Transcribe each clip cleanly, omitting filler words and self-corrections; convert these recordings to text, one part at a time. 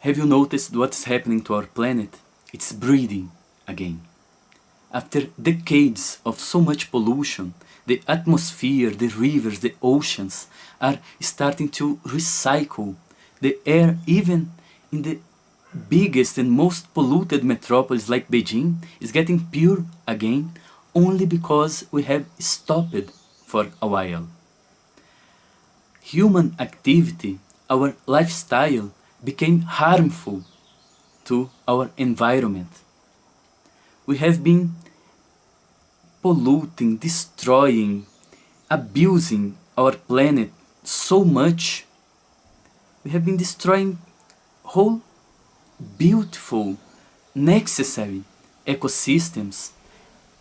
Have you noticed what's happening to our planet? It's breathing again. After decades of so much pollution, the atmosphere, the rivers, the oceans are starting to recycle. The air, even in the biggest and most polluted metropolis like Beijing, is getting pure again only because we have stopped for a while. Human activity, our lifestyle, became harmful to our environment. We have been polluting, destroying, abusing our planet so much. We have been destroying whole beautiful, necessary ecosystems,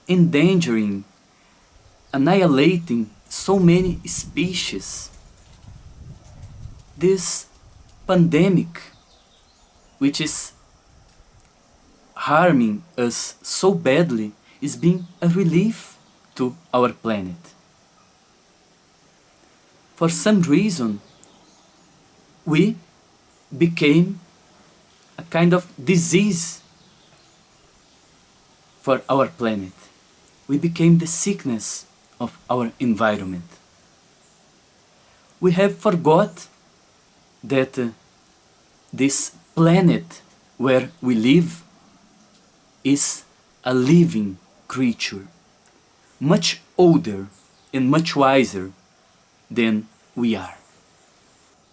endangering, annihilating so many species. This pandemic, which is harming us so badly, is being a relief to our planet. For some reason, we became a kind of disease for our planet. We became the sickness of our environment. We have forgot that this planet where we live is a living creature, much older and much wiser than we are.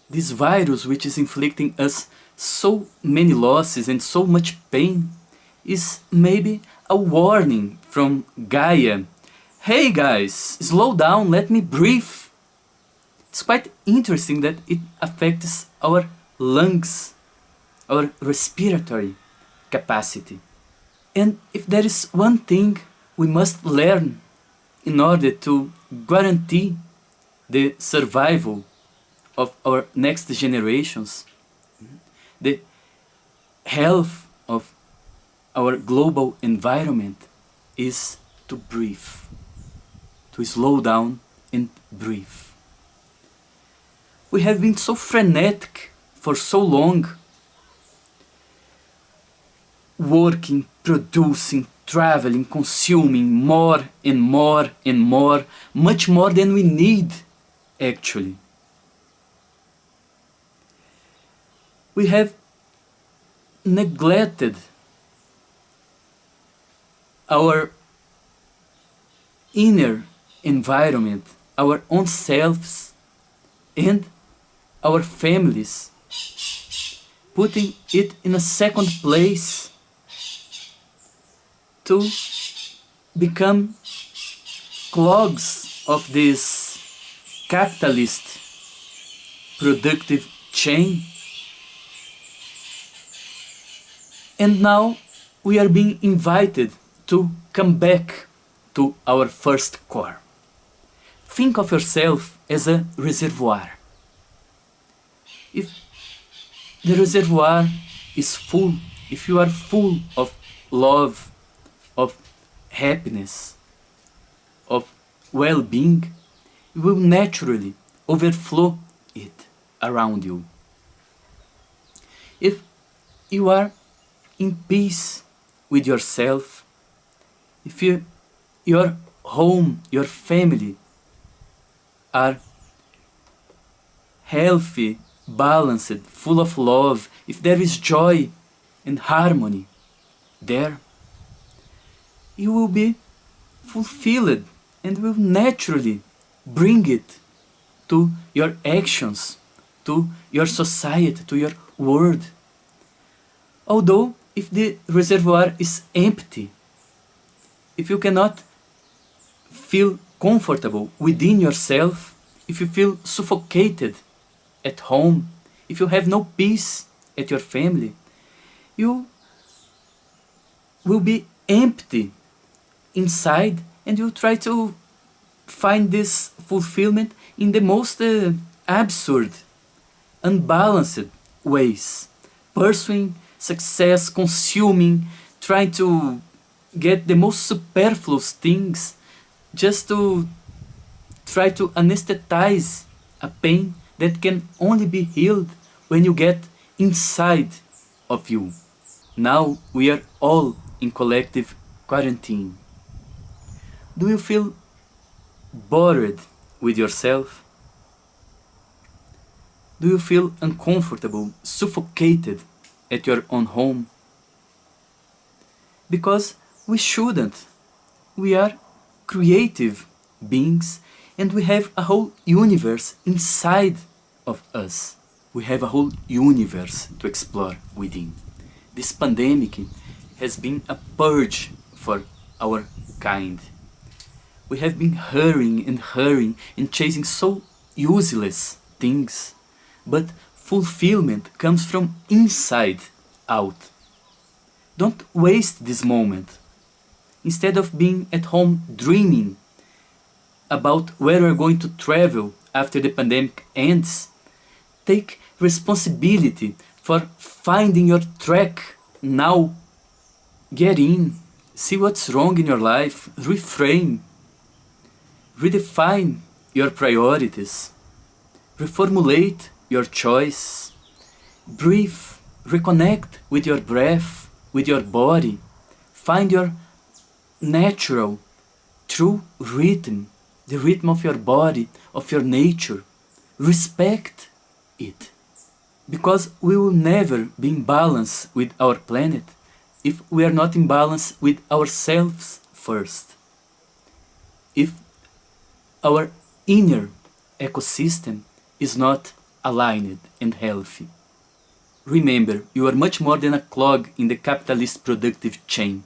This virus, which is inflicting us so many losses and so much pain, is maybe a warning from Gaia. Hey guys, slow down, let me breathe. It's quite interesting that it affects our lungs, our respiratory capacity. And if there is one thing we must learn in order to guarantee the survival of our next generations, the health of our global environment, is to breathe, to slow down and breathe. We have been so frenetic for so long, working, producing, traveling, consuming more and more and more, much more than we need actually. We have neglected our inner environment, our own selves and our families, putting it in a second place to become clogs of this capitalist productive chain. And now we are being invited to come back to our first core. Think of yourself as a reservoir. If the reservoir is full, if you are full of love, of happiness, of well-being, you will naturally overflow it around you. If you are in peace with yourself, if your home, your family are healthy, balanced, full of love, if there is joy and harmony there, you will be fulfilled and will naturally bring it to your actions, to your society, to your world. Although, if the reservoir is empty, if you cannot feel comfortable within yourself, if you feel suffocated at home, if you have no peace at your family, you will be empty inside and you try to find this fulfillment in the most absurd, unbalanced ways, pursuing success, consuming, trying to get the most superfluous things just to try to anesthetize a pain that can only be healed when you get inside of you. Now we are all in collective quarantine. Do you feel bored with yourself? Do you feel uncomfortable, suffocated at your own home? Because we shouldn't. We are creative beings and we have a whole universe inside of us. We have a whole universe to explore within. This pandemic has been a purge for our kind. We have been hurrying and chasing so useless things, but fulfillment comes from inside out. Don't waste this moment. Instead of being at home dreaming about where we're going to travel after the pandemic ends, take responsibility for finding your track now. Get in, see what's wrong in your life, reframe, redefine your priorities, reformulate your choice, breathe, reconnect with your breath, with your body, find your natural, true rhythm, the rhythm of your body, of your nature. Respect it. Because we will never be in balance with our planet if we are not in balance with ourselves first. If our inner ecosystem is not aligned and healthy. Remember, you are much more than a clog in the capitalist productive chain.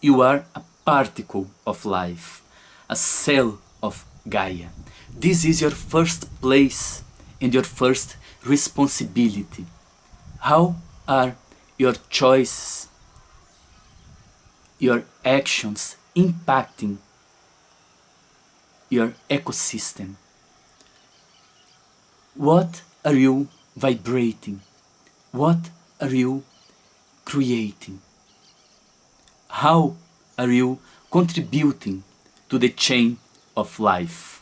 You are a particle of life, a cell of Gaia. This is your first place and your first responsibility. How are your choices, your actions impacting your ecosystem? What are you vibrating? What are you creating? How are you contributing to the chain of life?